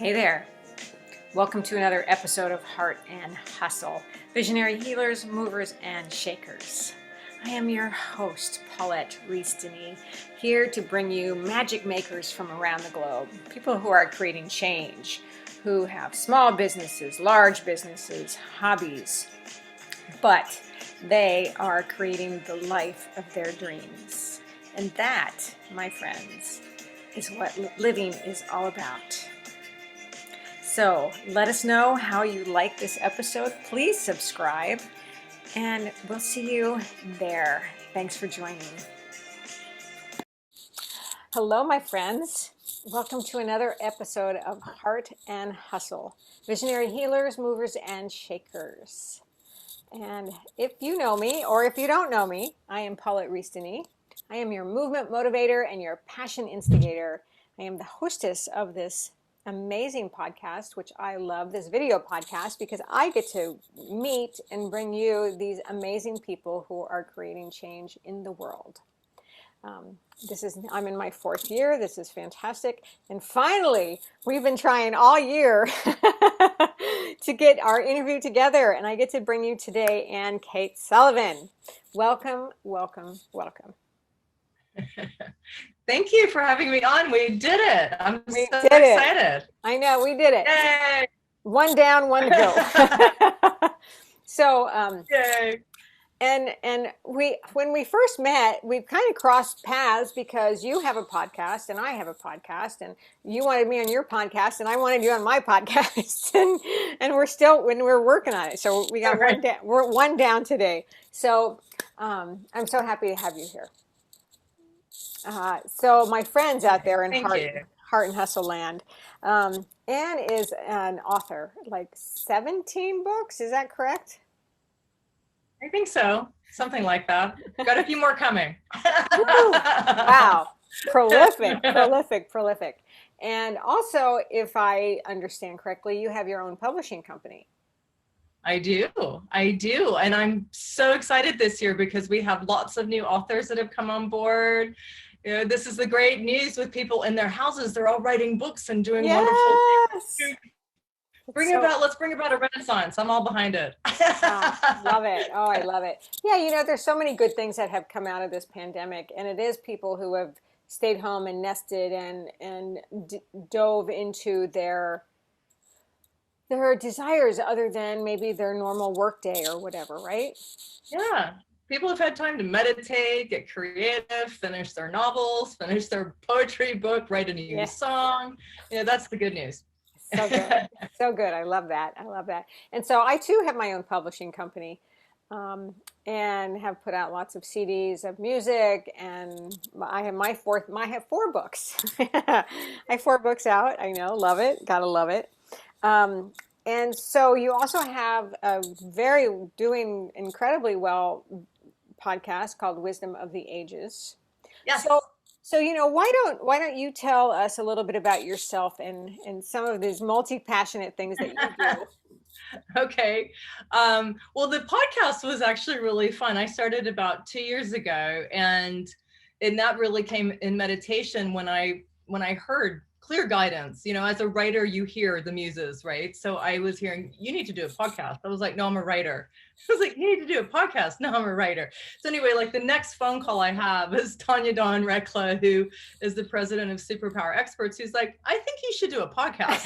Hey there. Welcome to another episode of Heart and Hustle, Visionary Healers, Movers, and Shakers. I am your host, Paulette Rees-Denis, here to bring you magic makers from around the globe, people who are creating change, who have small businesses, large businesses, hobbies, but they are creating the life of their dreams. And that, my friends, is what living is all about. So let us know how you like this episode. Please subscribe, and we'll see you there. Thanks for joining. Hello, my friends. Welcome to another episode of Heart and Hustle, Visionary Healers, Movers, and Shakers. And if you know me, or if you don't know me, I am Paulette Rees-Denis. I am your movement motivator and your passion instigator. I am the hostess of this amazing podcast, which I love, this video podcast, because I get to meet and bring you these amazing people who are creating change in the world. I'm in my 4th year. This is fantastic. And finally, we've been trying all year to get our interview together. And I get to bring you today Ayn Cates Sullivan. Welcome, welcome, welcome. Thank you for having me on. We did it. I'm so excited. I know, we did it. Yay. One down, one to go. So, yay. And when we first met, we kind of crossed paths because you have a podcast and I have a podcast, and you wanted me on your podcast and I wanted you on my podcast, and we're working on it. So we got we're one down today. So I'm so happy to have you here. So my friends out there in Heart and Hustle land, Ann is an author, like 17 books. Is that correct? I think so. Something like that. Got a few more coming. Wow. Prolific. And also, if I understand correctly, you have your own publishing company. I do. And I'm so excited this year because we have lots of new authors that have come on board. You know, this is the great news with people in their houses. They're all writing books and doing wonderful things. Let's bring about a renaissance. I'm all behind it. Love it. Oh, I love it. Yeah, you know, there's so many good things that have come out of this pandemic, and it is people who have stayed home and nested and dove into their desires other than maybe their normal work day or whatever, right? Yeah. People have had time to meditate, get creative, finish their novels, finish their poetry book, write a new song. You know, that's the good news. So good. So good. I love that. And so I too have my own publishing company, and have put out lots of CDs of music, and I have 4 books. I have 4 books out. I know. Love it. Gotta love it. And so you also have a doing incredibly well podcast called Wisdom of the Ages. Yes. So you know, why don't you tell us a little bit about yourself and some of these multi-passionate things that you do? Okay. Well, the podcast was actually really fun. I started about 2 years ago, and that really came in meditation when I heard clear guidance. You know, as a writer, you hear the muses, right? So I was hearing, you need to do a podcast. I was like, no, I'm a writer. I was like, you need to do a podcast. No, I'm a writer. So anyway, like the next phone call I have is Tanya Dawn Rekla, who is the president of Superpower Experts, who's like, I think you should do a podcast.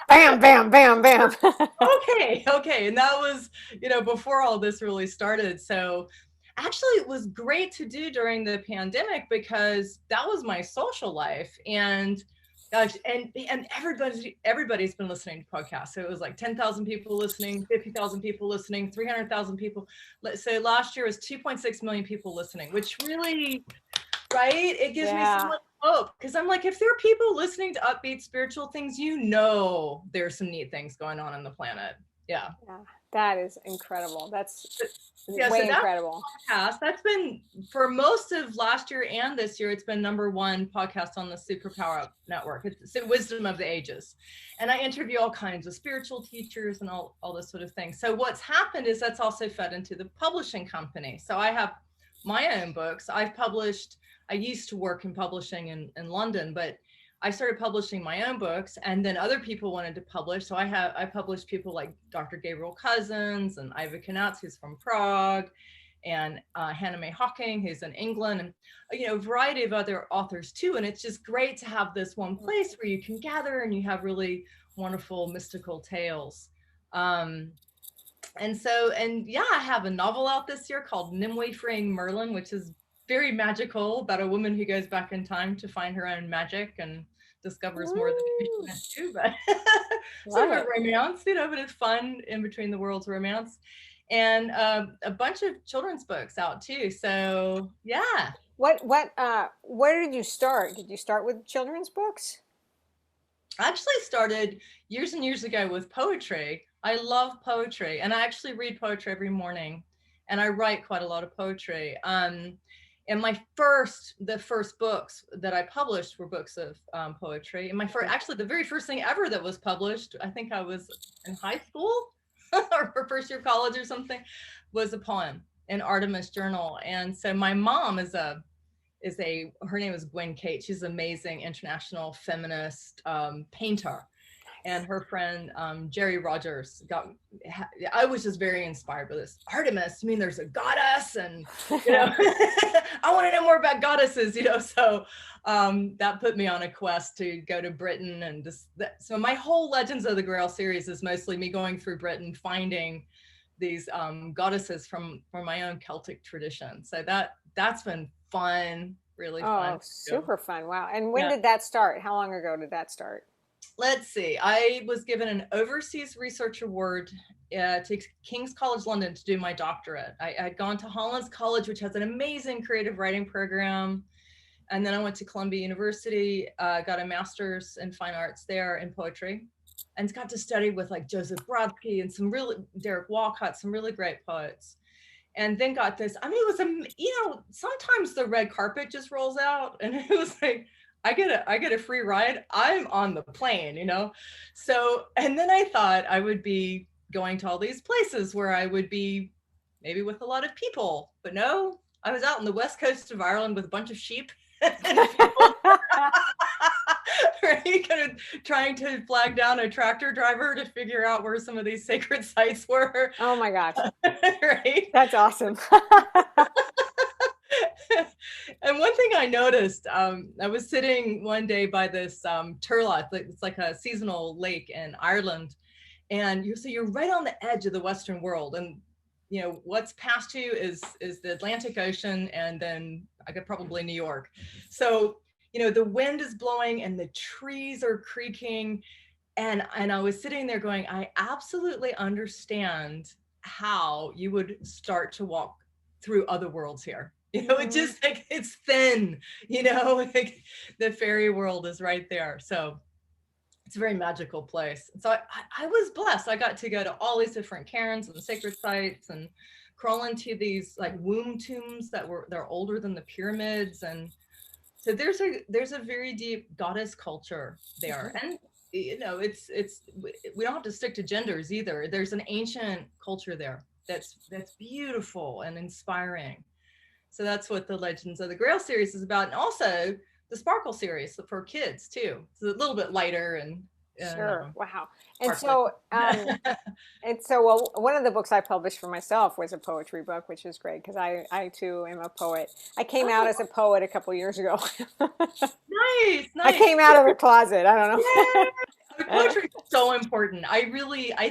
Bam, bam, bam, bam. Okay. And that was, you know, before all this really started. So actually, it was great to do during the pandemic because that was my social life, and everybody's been listening to podcasts. So it was like 10,000 people listening, 50,000 people listening, 300,000 people. Let's say last year was 2.6 million people listening, which really, right? It gives me so much hope, because I'm like, if there are people listening to upbeat spiritual things, you know, there's some neat things going on the planet. Yeah. That is incredible. That's incredible. That's been, for most of last year and this year, it's been #1 podcast on the Superpower Network. It's Wisdom of the Ages. And I interview all kinds of spiritual teachers and all this sort of thing. So what's happened is that's also fed into the publishing company. So I have my own books. I used to work in publishing in London, but I started publishing my own books, and then other people wanted to publish. So I published people like Dr. Gabriel Cousins and Iva Knauts, who's from Prague, and Hannah May Hocking, who's in England, and a variety of other authors too. And it's just great to have this one place where you can gather and you have really wonderful mystical tales. And yeah, I have a novel out this year called Nimue Freeing Merlin, which is very magical, about a woman who goes back in time to find her own magic and discovers more than she meant to. But sort of a romance, but it's fun in between the worlds romance. And a bunch of children's books out too. So yeah. Where did you start? Did you start with children's books? I actually started years and years ago with poetry. I love poetry, and I actually read poetry every morning, and I write quite a lot of poetry. And the first books that I published were books of poetry. And actually the very first thing ever that was published, I think I was in high school or first year of college or something, was a poem in Artemis Journal. And so my mom her name is Ayn Cates. She's an amazing international feminist painter. And her friend, Jerry Rogers, I was just very inspired by this. Artemis, I mean, there's a goddess, and, I want to know more about goddesses, so that put me on a quest to go to Britain. And so my whole Legends of the Grail series is mostly me going through Britain, finding these goddesses from my own Celtic tradition. So that's been fun, really fun. Oh, super fun. Wow. And when did that start? How long ago did that start? Let's see. I was given an Overseas Research Award to King's College London to do my doctorate. I had gone to Holland's College, which has an amazing creative writing program. And then I went to Columbia University, got a master's in fine arts there in poetry, and got to study with like Joseph Brodsky and Derek Walcott, some really great poets. And then got this, I mean, it was, sometimes the red carpet just rolls out, and it was like, I get a free ride. I'm on the plane, So, and then I thought I would be going to all these places where I would be maybe with a lot of people, but no, I was out on the west coast of Ireland with a bunch of sheep. Right, kind of trying to flag down a tractor driver to figure out where some of these sacred sites were. Oh my gosh. Right? That's awesome. And one thing I noticed, I was sitting one day by this Turlough, it's like a seasonal lake in Ireland, and you're right on the edge of the Western world, and what's past you is the Atlantic Ocean, and then I could probably New York. So the wind is blowing and the trees are creaking, and I was sitting there going, I absolutely understand how you would start to walk through other worls here. It's just like, it's thin, like the fairy world is right there. So it's a very magical place. So I was blessed. I got to go to all these different cairns and sacred sites and crawl into these like womb tombs they're older than the pyramids. And so there's a very deep goddess culture there. And it's we don't have to stick to genders either. There's an ancient culture there that's beautiful and inspiring. So that's what the Legends of the Grail series is about. And also the Sparkle series for kids too. It's a little bit lighter and sure. Wow. And so, well, one of the books I published for myself was a poetry book, which is great because I too am a poet. I came out as a poet a couple years ago. Nice. I came out of a closet. I don't know. Yeah. Poetry is so important. I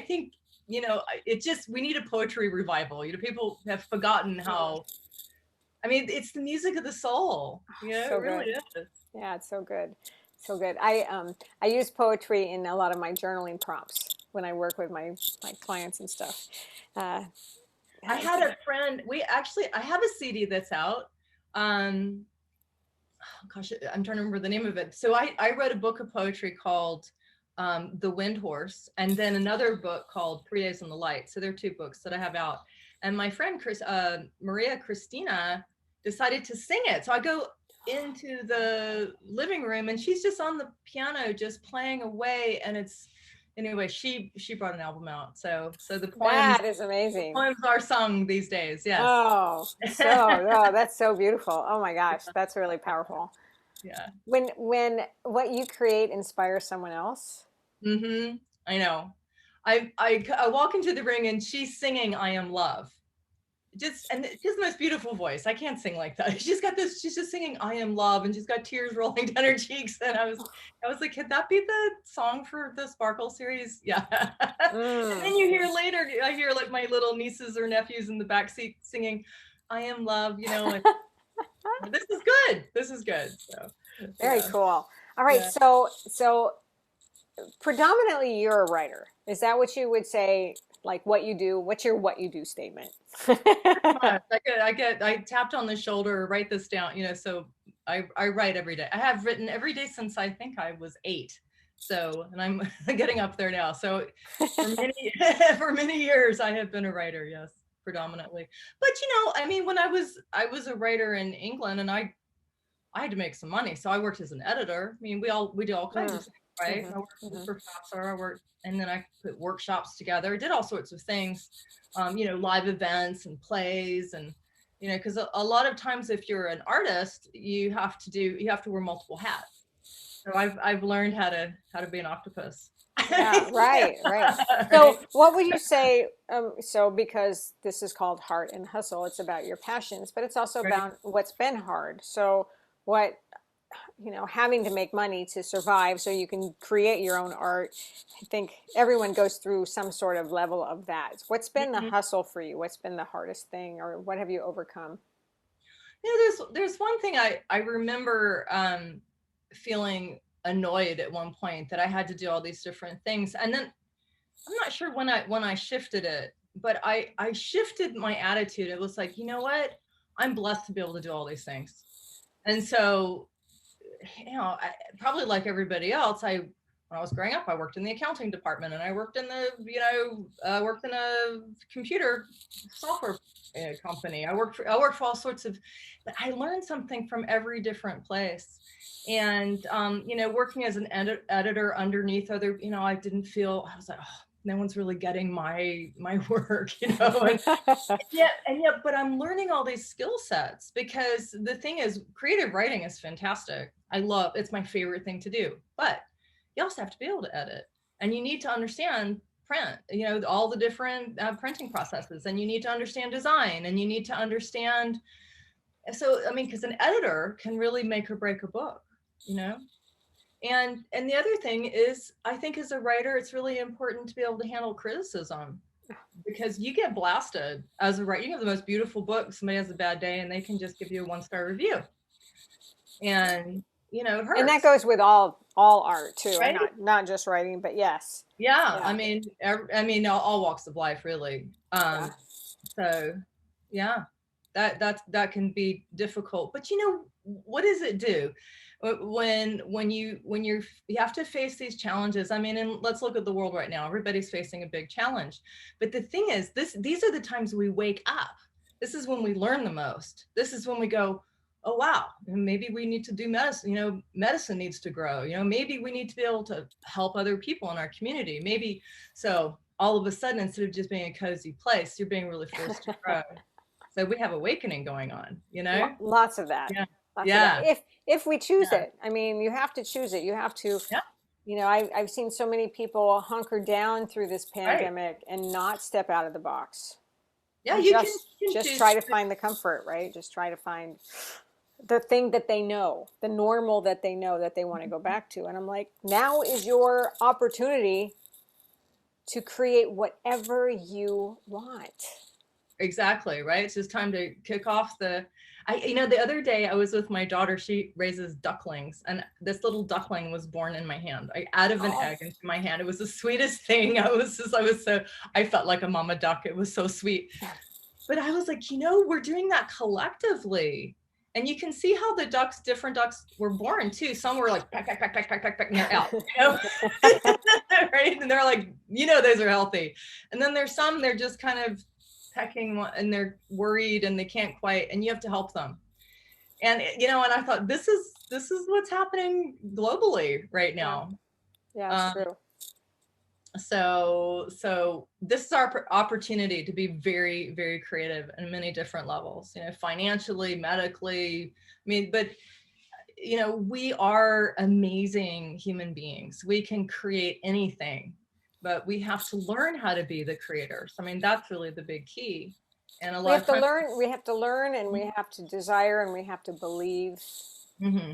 think, we need a poetry revival. People have forgotten how, it's the music of the soul. So it really is. Yeah, it's so good. So good. I use poetry in a lot of my journaling prompts when I work with my clients and stuff. I had a friend, I have a CD that's out. I'm trying to remember the name of it. So I wrote a book of poetry called The Wind Horse, and then another book called 3 Days in the Light. So there are two books that I have out. And my friend Maria Christina decided to sing it. So I go into the living room and she's just on the piano just playing away, and she brought an album out. So the poems, that is amazing. Poems are sung these days. Yes. Oh, that's so beautiful. Oh my gosh, that's really powerful. Yeah. When what you create inspires someone else. Mm-hmm. I know. I walk into the ring and she's singing "I Am Love." And she has the most beautiful voice. I can't sing like that. She's just singing "I Am Love" and she's got tears rolling down her cheeks. And I was like, could that be the song for the Sparkle series? Yeah. And then you hear later, I hear like my little nieces or nephews in the backseat singing "I Am Love," you know, and this is good. This is good. So Very yeah. cool. All right, Yeah. so predominantly you're a writer. Is that what you would say? Like what you do? What's your what you do statement? I tapped on the shoulder, write this down, you know, so I write every day. I have written every day since I think I was 8. So, and I'm getting up there now. So for many, for many years, I have been a writer. Yes, predominantly. But, you know, I mean, when I was a writer in England and I had to make some money. So I worked as an editor. I mean, we do all kinds of things, right? I worked as a professor, and then I put workshops together, did all sorts of things, you know, live events and plays. And, you know, because a lot of times if you're an artist, you have to wear multiple hats. So I've learned how to be an octopus. Yeah, right, right. So, Right? what would you say? So, because this is called Heart and Hustle, it's about your passions, but it's also Right. about what's been hard. So, what, having to make money to survive so you can create your own art. I think everyone goes through some sort of level of that. What's been the Mhm. hustle for you? What's been the hardest thing, or what have you overcome? Yeah, there's one thing I remember feeling annoyed at one point that I had to do all these different things, and then I'm not sure when I shifted it, but I shifted my attitude. It was like, you know what, I'm blessed to be able to do all these things, and so, you know, probably like everybody else, when I was growing up, I worked in the accounting department, and I worked in the, you know, worked in a computer software company. I worked for all sorts of, but I learned something from every different place. And, you know, working as an editor underneath other, you know, I was like, oh, no one's really getting my work, you know, and yet, but I'm learning all these skill sets because the thing is, creative writing is fantastic. It's my favorite thing to do, but you also have to be able to edit, and you need to understand print, you know, all the different printing processes, and you need to understand design, and you need to understand. So, I mean, because an editor can really make or break a book, you know. And the other thing is, I think as a writer, it's really important to be able to handle criticism, because you get blasted as a writer. You have the most beautiful book, somebody has a bad day and they can just give you a 1-star review, and you know, it And that hurts, goes with all art too, right? not just writing, but yes. Yeah, Yeah, I mean all walks of life, really. yeah. So yeah, that can be difficult, but you know, what does it do you have to face these challenges? I mean, and let's look at the world right now. Everybody's facing a big challenge, but the thing is, these are the times we wake up. This is when we learn the most. This is when we go, oh wow, maybe we need to do medicine. You know, medicine needs to grow. You know, maybe we need to be able to help other people in our community. Maybe so. All of a sudden, instead of just being a cozy place, you're being really forced to grow. So we have awakening going on, you know? Lots of that. Yeah. Lots of that. Yeah. If we choose Yeah. it. I mean, you have to choose it. You have to, Yeah. I've seen so many people hunker down through this Right. pandemic and not step out of the box Yeah. and You can just choose. try to find the comfort, right? Just try to find the thing that they know, the normal that they know that they want to go back to. And I'm like, now is your opportunity to create whatever you want. Exactly. Right. It's just time to kick off you know, the other day I was with my daughter. She raises ducklings, and this little duckling was born in my hand, out of an Oh, egg into my hand. It was the sweetest thing. I felt like a mama duck. It was so sweet. But I was like, you know, we're doing that collectively. And you can see how different ducks were born too. Some were like, peck, peck, peck, peck, peck, peck, peck, and they're out, you know? Right? And they're like, you know, those are healthy. And then there's some, they're just kind of pecking and they're worried and they can't quite, and you have to help them. And, you know, and I thought, this is what's happening globally right yeah, now. yeah, it's Um, true. so this is our opportunity to be very, very creative in many different levels, you know, financially, medically. I mean, but we are amazing human beings. We can create anything, but we have to learn how to be the creators. I mean, that's really the big key. And a We lot have of to times, learn, and we have to desire, and we have to believe, mm-hmm.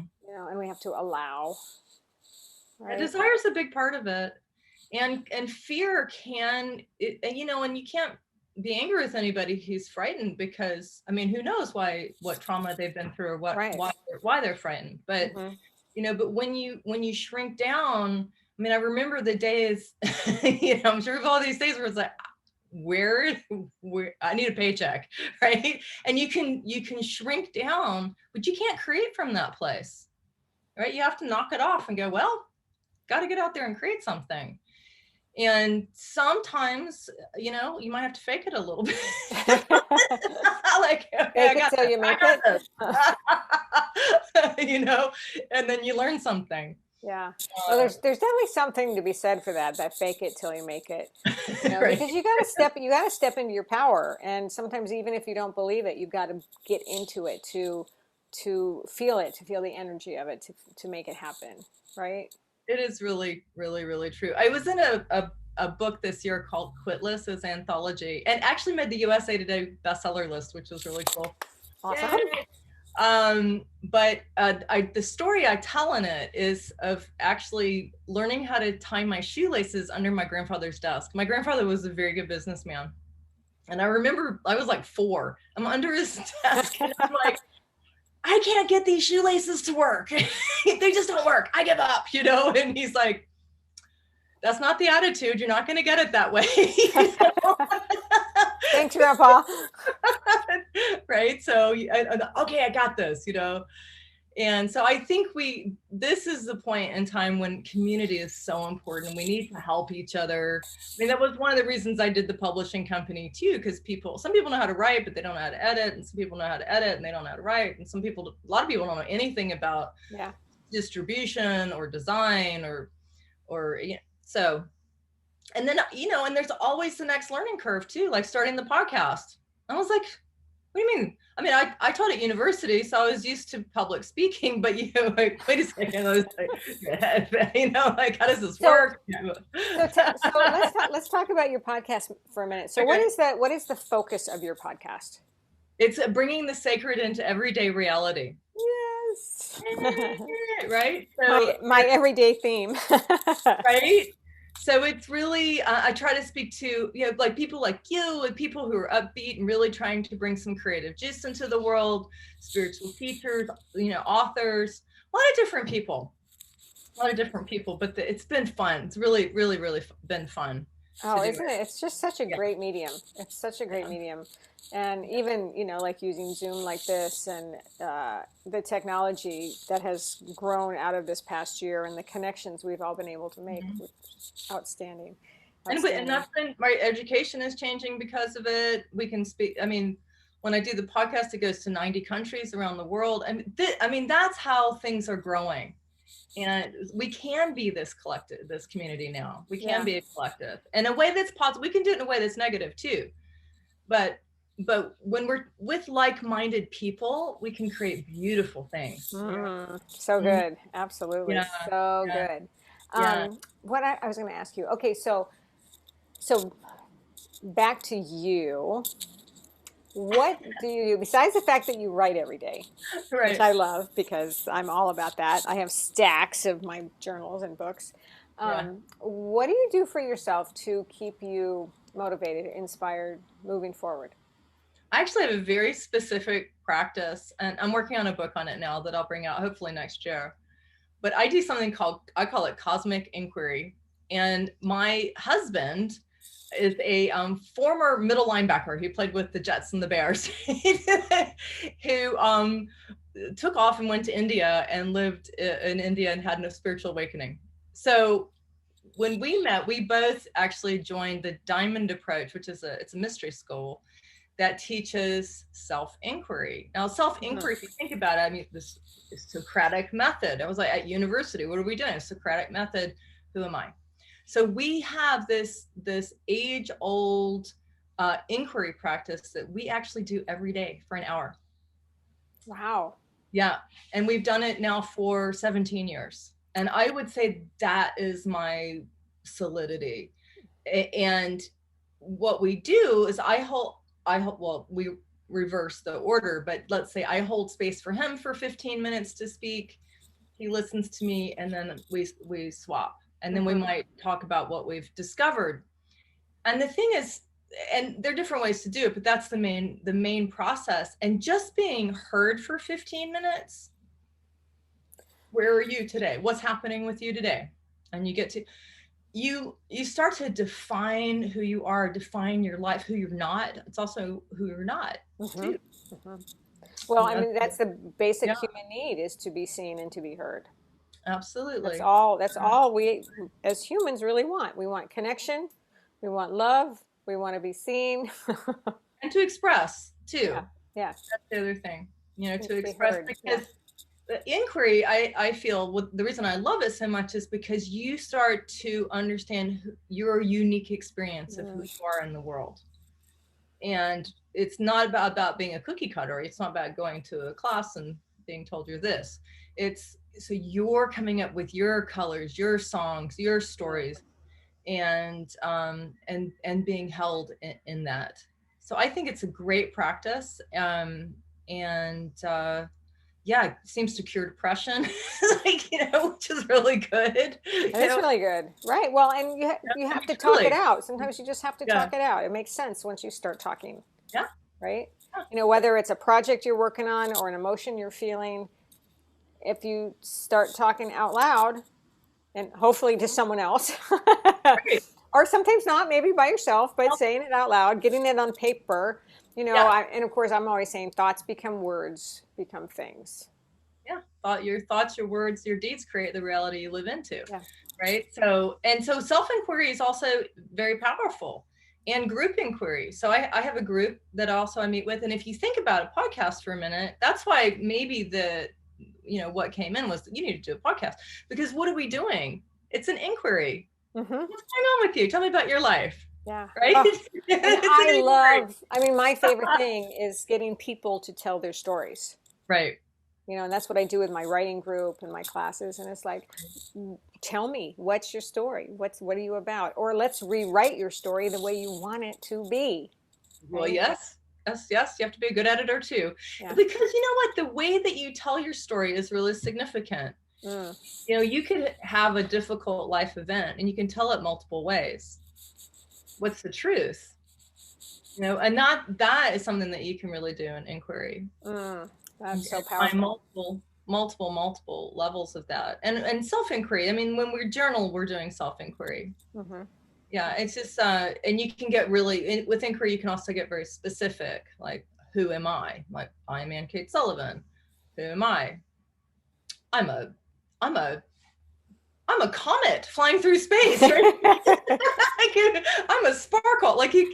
and we have to allow. Yeah, Right? desire is a big part of it. And fear and you can't be angry with anybody who's frightened, because I mean, who knows what trauma they've been through, or Right. why they're frightened. But but when you shrink down, I mean, I remember the days, I'm sure of all these days where it's like, where I need a paycheck, right? And you can shrink down, but you can't create from that place, right? You have to knock it off and go, well, got to get out there and create something. And sometimes, you might have to fake it a little bit. Like, okay, fake it till you make it. And then you learn something. Yeah. Well, there's definitely something to be said for that fake it till you make it. Right. Because you got to step into your power, and sometimes even if you don't believe it, you've got to get into it to feel it, to feel the energy of it, to make it happen, right? It is really, really, really true. I was in a book this year called Quitless, as anthology, and actually made the USA Today bestseller list, which was really cool. Awesome. But the story I tell in it is of actually learning how to tie my shoelaces under my grandfather's desk. My grandfather was a very good businessman. And I remember I was like 4. I'm under his desk and I'm like, I can't get these shoelaces to work. They just don't work. I give up, And he's like, that's not the attitude. You're not going to get it that way. Thanks, Grandpa. Right. So, okay, I got this, And so I think this is the point in time when community is so important. We need to help each other. I mean, that was one of the reasons I did the publishing company too, because some people know how to write, but they don't know how to edit. And some people know how to edit and they don't know how to write. And a lot of people don't know anything about distribution or design or so. And then, and there's always the next learning curve too, like starting the podcast. I was like, what do you mean? I mean, I taught at university, so I was used to public speaking, but like, wait a second, I was like, like, how does this work? So let's talk about your podcast for a minute. So okay. What is the focus of your podcast? It's bringing the sacred into everyday reality. Yes. Right? So, my everyday theme. Right? So it's really, I try to speak to, like people like you and people who are upbeat and really trying to bring some creative juice into the world, spiritual teachers, authors, a lot of different people, but it's been fun. It's really, really, really been fun. Oh, isn't it? It's just such a great medium. It's such a great medium. And even, like using Zoom like this and the technology that has grown out of this past year and the connections we've all been able to make, outstanding. And that's been, my education is changing because of it. We can speak, I mean, when I do the podcast, it goes to 90 countries around the world. I mean, that's how things are growing. And we can be this collective, this community now. We can be a collective in a way that's positive. We can do it in a way that's negative too. But when we're with like-minded people, we can create beautiful things. So good. Absolutely. So good. What I was going to ask you. Okay, so back to you. What do you do besides the fact that you write every day, which I love because I'm all about that. I have stacks of my journals and books. What do you do for yourself to keep you motivated, inspired, moving forward? I actually have a very specific practice, and I'm working on a book on it now that I'll bring out hopefully next year. But I do something I call it cosmic inquiry. And my husband is a former middle linebacker who played with the Jets and the Bears, who took off and went to India and lived in India and had a spiritual awakening. So when we met, we both actually joined the Diamond Approach, which is it's a mystery school that teaches self-inquiry. Now, self-inquiry, if you think about it, I mean, this is Socratic method. I was like, at university, what are we doing? Socratic method, who am I? So we have this age-old inquiry practice that we actually do every day for an hour. Wow. Yeah. And we've done it now for 17 years. And I would say that is my solidity. And what we do is well, we reverse the order, but let's say I hold space for him for 15 minutes to speak. He listens to me, and then we swap. And then we might talk about what we've discovered. And the thing is, and there are different ways to do it, but that's the main process. And just being heard for 15 minutes. Where are you today? What's happening with you today? And you get to, you start to define who you are, define your life, who you're not. It's also who you're not. Too. Well, I mean, that's the basic human need, is to be seen and to be heard. Absolutely. That's all we as humans really want. We want connection. We want love. We want to be seen. And to express too. Yeah. That's the other thing, to express, because the inquiry, I feel the reason I love it so much is because you start to understand your unique experience of who you are in the world. And it's not about being a cookie cutter. It's not about going to a class and being told you're this. So you're coming up with your colors, your songs, your stories, and being held in that. So I think it's a great practice. It seems to cure depression, which is really good. It's really good, right? Well, and you have to talk it out. Sometimes you just have to talk it out. It makes sense once you start talking. Yeah. Right. Yeah. Whether it's a project you're working on or an emotion you're feeling, if you start talking out loud, and hopefully to someone else, right. Or sometimes not, maybe by yourself, but saying it out loud, getting it on paper. And of course, I'm always saying thoughts become words, become things. Yeah. Your thoughts, your words, your deeds create the reality you live into. Yeah. Right. So self-inquiry is also very powerful, and group inquiry. So I have a group that also I meet with. And if you think about a podcast for a minute, that's why maybe what came in was, you need to do a podcast, because what are we doing? It's an inquiry. What's going on with you? Tell me about your life. Yeah. Right. My favorite thing is getting people to tell their stories. Right. And that's what I do with my writing group and my classes. And it's like, tell me, what's your story? What are you about? Or let's rewrite your story the way you want it to be. Well, right? Yes. You have to be a good editor too. Yeah. Because you know what? The way that you tell your story is really significant. You could have a difficult life event and you can tell it multiple ways. What's the truth? And that is something that you can really do in inquiry. That's so powerful. Multiple levels of that. And self-inquiry. I mean, when we journal, we're doing self-inquiry. Yeah, it's just, and you can get really, with inquiry, you can also get very specific, like, who am I? Like, I'm Ayn Cates Sullivan. Who am I? I'm a comet flying through space, right? I'm a sparkle. Like, you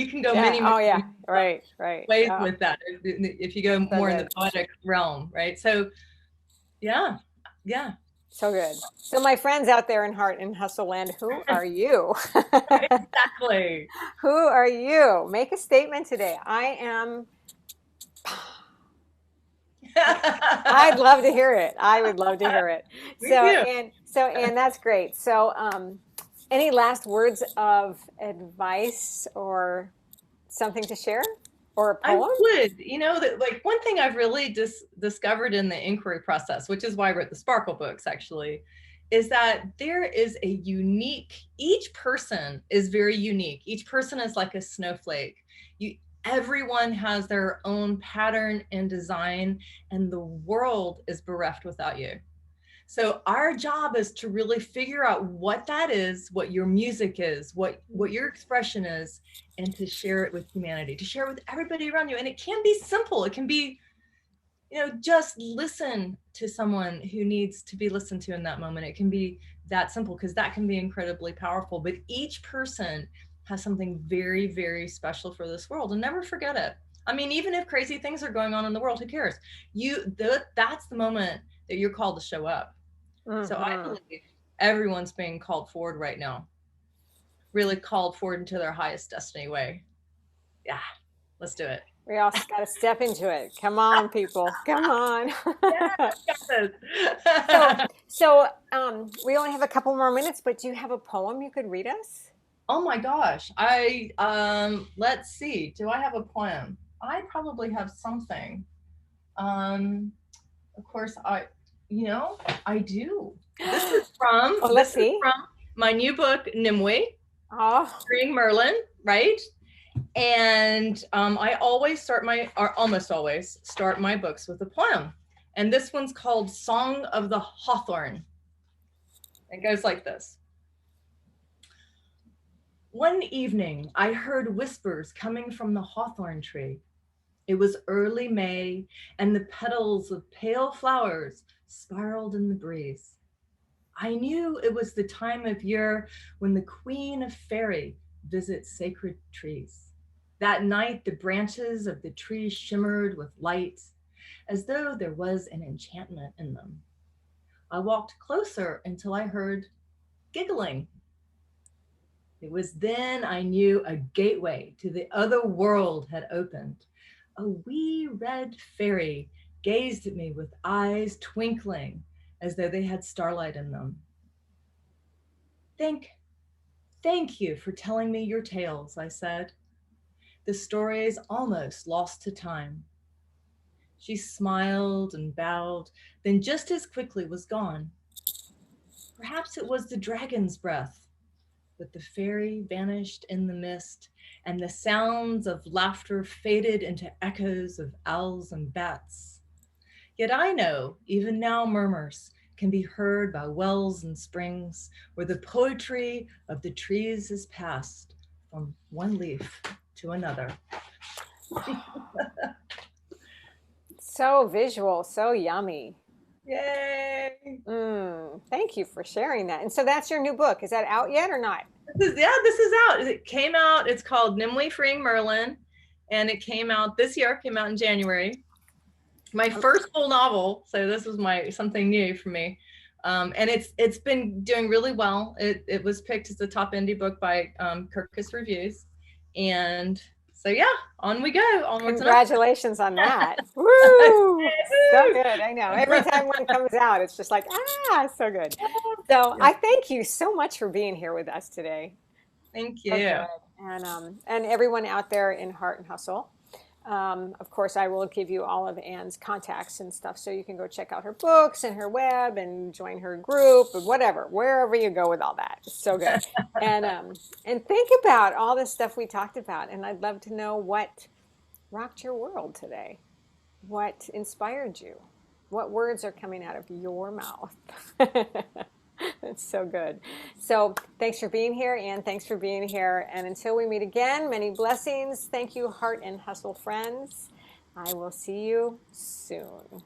can go many right ways with that if you go more in the poetic realm, right? So yeah. So good. So my friends out there in Heart and Hustle Land, who are you? Exactly. Who are you? Make a statement today. I am. I'd love to hear it. I would love to hear it. And that's great. So, any last words of advice or something to share, or a poem? I would, like, one thing I've really discovered in the inquiry process, which is why I wrote the Sparkle books, actually, is that there is each person is very unique. Each person is like a snowflake. Everyone has their own pattern and design, and the world is bereft without you. So our job is to really figure out what that is, what your music is, what your expression is, and to share it with humanity, to share it with everybody around you. And it can be simple. It can be, just listen to someone who needs to be listened to in that moment. It can be that simple, because that can be incredibly powerful. But each person has something very, very special for this world, and never forget it. I mean, even if crazy things are going on in the world, who cares? That's the moment that you're called to show up. So I believe everyone's being called forward right now, really called forward into their highest destiny way. Yeah, let's do it. We all got to step into it. Come on, people. Come on. So, Yes. we only have a couple more minutes, but do you have a poem you could read us? Oh my gosh. Let's see. Do I have a poem? I probably have something. Um, of course I do. Oh, let's This is see. from my new book, Nimue, Oh, Spring Merlin, right? And I always or almost always start my books with a poem. And this one's called Song of the Hawthorn. It goes like this. One evening, I heard whispers coming from the hawthorn tree. It was early May, and the petals of pale flowers spiraled in the breeze. I knew it was the time of year when the Queen of Fairy visits sacred trees. That night, the branches of the trees shimmered with light, as though there was an enchantment in them. I walked closer until I heard giggling. It was then I knew a gateway to the other world had opened. A wee red fairy gazed at me with eyes twinkling as though they had starlight in them. Thank you for telling me your tales, I said. The story is almost lost to time. She smiled and bowed, then just as quickly was gone. Perhaps it was the dragon's breath, but the fairy vanished in the mist, and the sounds of laughter faded into echoes of owls and bats. Yet I know, even now, murmurs can be heard by wells and springs, where the poetry of the trees is passed from one leaf to another. so visual, so yummy. Yay! Thank you for sharing that. And so that's your new book. Is that out yet or not? This is out. It came out. It's called Nimue Freeing Merlin, and it came out this year. Came out in January. My first full novel, so this was something new for me, and it's been doing really well. It was picked as the top indie book by Kirkus Reviews, and so yeah, on we go. Congratulations on that. Woo! So good. I know. Every time one comes out, it's just like, so good. So I thank you so much for being here with us today. Thank you. So good. And everyone out there in Heart and Hustle. Of course, I will give you all of Ann's contacts and stuff so you can go check out her books and her web and join her group or whatever, wherever you go with all that. It's so good. And think about all the stuff we talked about. And I'd love to know what rocked your world today. What inspired you? What words are coming out of your mouth? That's so good. So thanks for being here, and thanks for being here. And until we meet again, many blessings. Thank you, Heart and Hustle friends. I will see you soon.